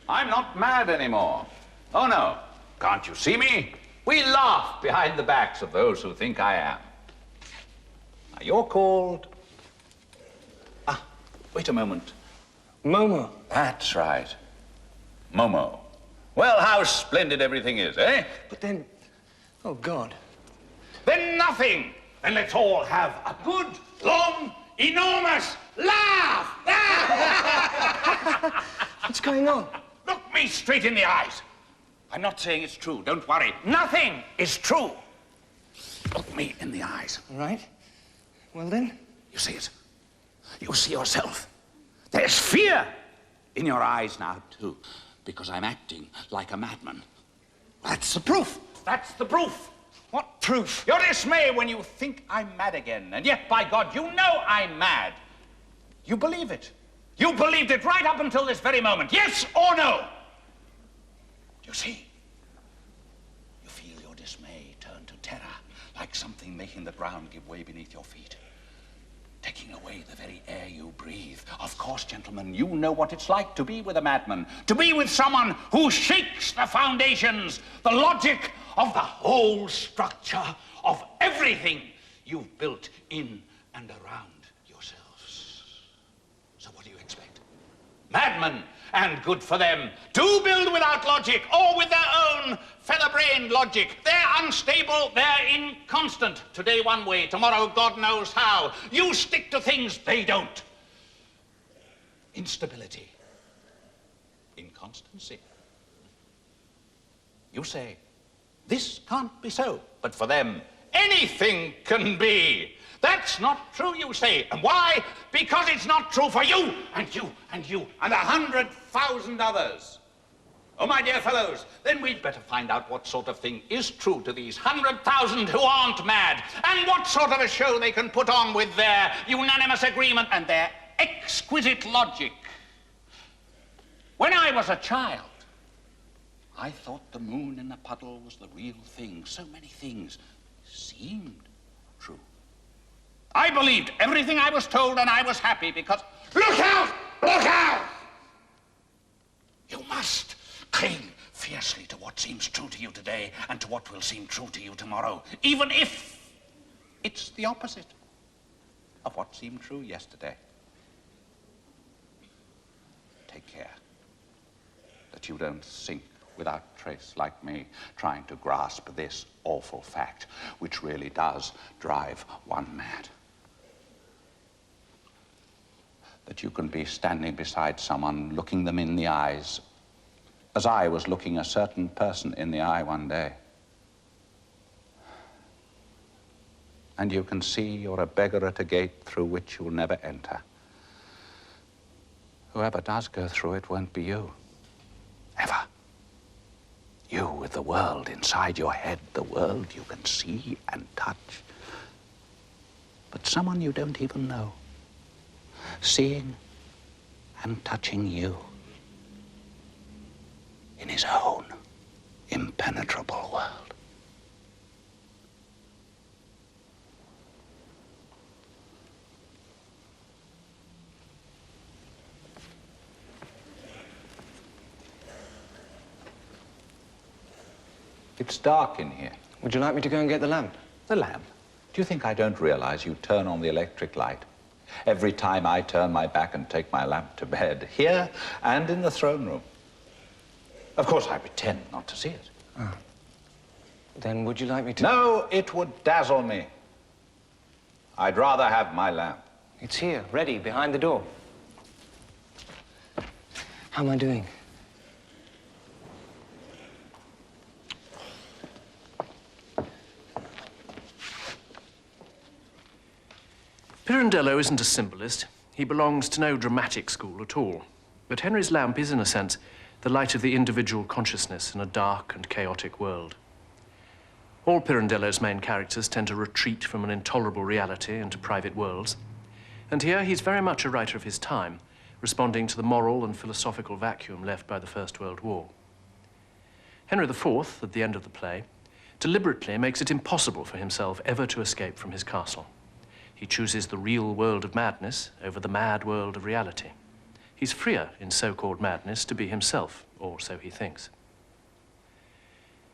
I'm not mad anymore. Oh, no. Can't you see me? We laugh behind the backs of those who think I am. Now, you're called... Ah, wait a moment. Momo. That's right. Momo. Well, how splendid everything is, eh? But then... Oh, God. Then nothing. Then let's all have a good, long, enormous laugh. What's going on? Look me straight in the eyes. I'm not saying it's true. Don't worry. Nothing is true. Look me in the eyes. All right. Well, then? You see it. You see yourself. There's fear in your eyes now, too, because I'm acting like a madman. That's the proof. That's the proof. What proof? Your dismay when you think I'm mad again, and yet, by God, you know I'm mad. You believe it. You believed it right up until this very moment. Yes or no? You see? You feel your dismay turn to terror, like something making the ground give way beneath your feet, taking away the very air you breathe. Of course, gentlemen, you know what it's like to be with a madman, to be with someone who shakes the foundations, the logic of the whole structure of everything you've built in and around yourselves. So what do you expect? Madmen, and good for them, do build without logic or with their own feather-brained logic. They're unstable, they're inconstant. Today one way, tomorrow God knows how. You stick to things, they don't. Instability. Inconstancy. You say, this can't be so, but for them, anything can be. That's not true, you say. And why? Because it's not true for you, and you, and you, and 100,000 others. Oh, my dear fellows, then we'd better find out what sort of thing is true to these 100,000 who aren't mad, and what sort of a show they can put on with their unanimous agreement and their exquisite logic. When I was a child, I thought the moon in a puddle was the real thing. So many things seemed true. I believed everything I was told, and I was happy because... Look out! Look out! You must cling fiercely to what seems true to you today and to what will seem true to you tomorrow, even if it's the opposite of what seemed true yesterday. Take care that you don't sink without trace like me, trying to grasp this awful fact, which really does drive one mad. That you can be standing beside someone, looking them in the eyes, as I was looking a certain person in the eye one day. And you can see you're a beggar at a gate through which you'll never enter. Whoever does go through it won't be you. Ever. You with the world inside your head, the world you can see and touch. But someone you don't even know, seeing and touching you in his own impenetrable world. It's dark in here. Would you like me to go and get the lamp? The lamp? Do you think I don't realize you turn on the electric light every time I turn my back and take my lamp to bed, here and in the throne room? Of course, I pretend not to see it. Oh. Then would you like me to... No, it would dazzle me. I'd rather have my lamp. It's here, ready, behind the door. How am I doing? Pirandello isn't a symbolist. He belongs to no dramatic school at all. But Henry's lamp is, in a sense, the light of the individual consciousness in a dark and chaotic world. All Pirandello's main characters tend to retreat from an intolerable reality into private worlds. And here he's very much a writer of his time, responding to the moral and philosophical vacuum left by the First World War. Henry IV, at the end of the play, deliberately makes it impossible for himself ever to escape from his castle. He chooses the real world of madness over the mad world of reality. he's freer in so-called madness to be himself, or so he thinks.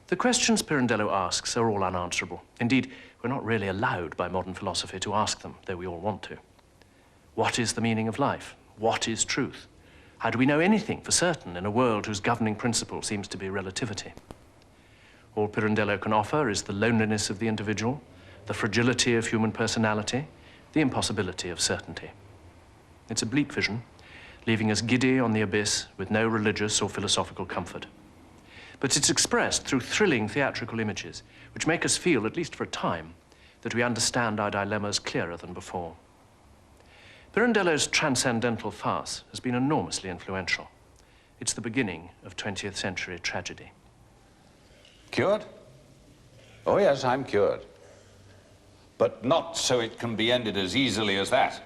The questions Pirandello asks are all unanswerable. Indeed, we're not really allowed by modern philosophy to ask them, though we all want to. What is the meaning of life? What is truth? How do we know anything for certain in a world whose governing principle seems to be relativity? All Pirandello can offer is the loneliness of the individual, the fragility of human personality, the impossibility of certainty. It's a bleak vision, leaving us giddy on the abyss with no religious or philosophical comfort. But it's expressed through thrilling theatrical images, which make us feel, at least for a time, that we understand our dilemmas clearer than before. Pirandello's transcendental farce has been enormously influential. It's the beginning of 20th century tragedy. Cured? Oh, yes, I'm cured. But not so it can be ended as easily as that.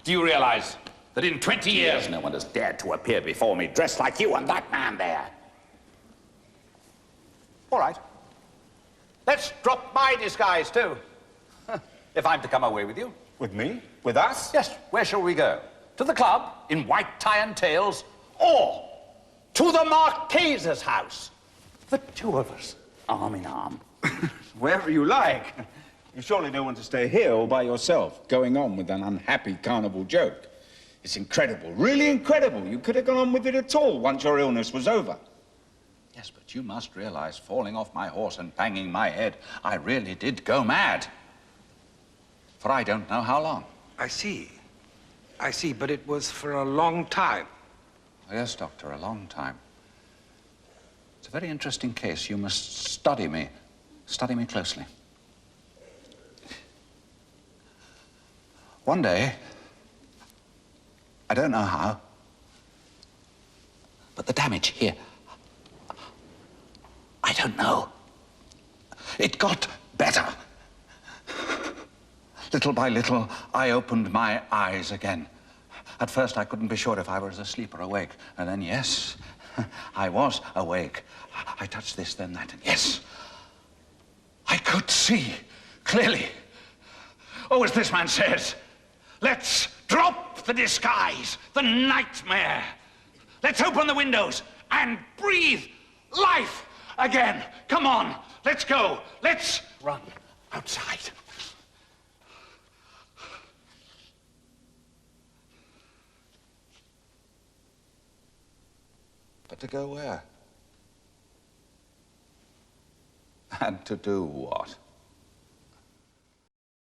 Do you realize that in 20 years, no one has dared to appear before me dressed like you and that man there? All right. Let's drop my disguise, too. If I'm to come away with you. With me? With us? Yes. Where shall we go? To the club, in white tie and tails, or to the Marchese's house? The two of us, arm in arm. Wherever you like. You surely don't want to stay here all by yourself, going on with an unhappy carnival joke. It's incredible, really incredible. You could have gone on with it at all once your illness was over. Yes, but you must realize, falling off my horse and banging my head, I really did go mad. For I don't know how long. I see, but it was for a long time. Yes, Doctor, a long time. It's a very interesting case. You must study me closely. One day, I don't know how, but the damage here, I don't know. It got better. Little by little, I opened my eyes again. At first, I couldn't be sure if I was asleep or awake. And then, yes, I was awake. I touched this, then that, and yes, I could see clearly. Oh, as this man says, let's drop the disguise, the nightmare. Let's open the windows and breathe life again. Come on, let's go. Let's run outside. But to go where? And to do what?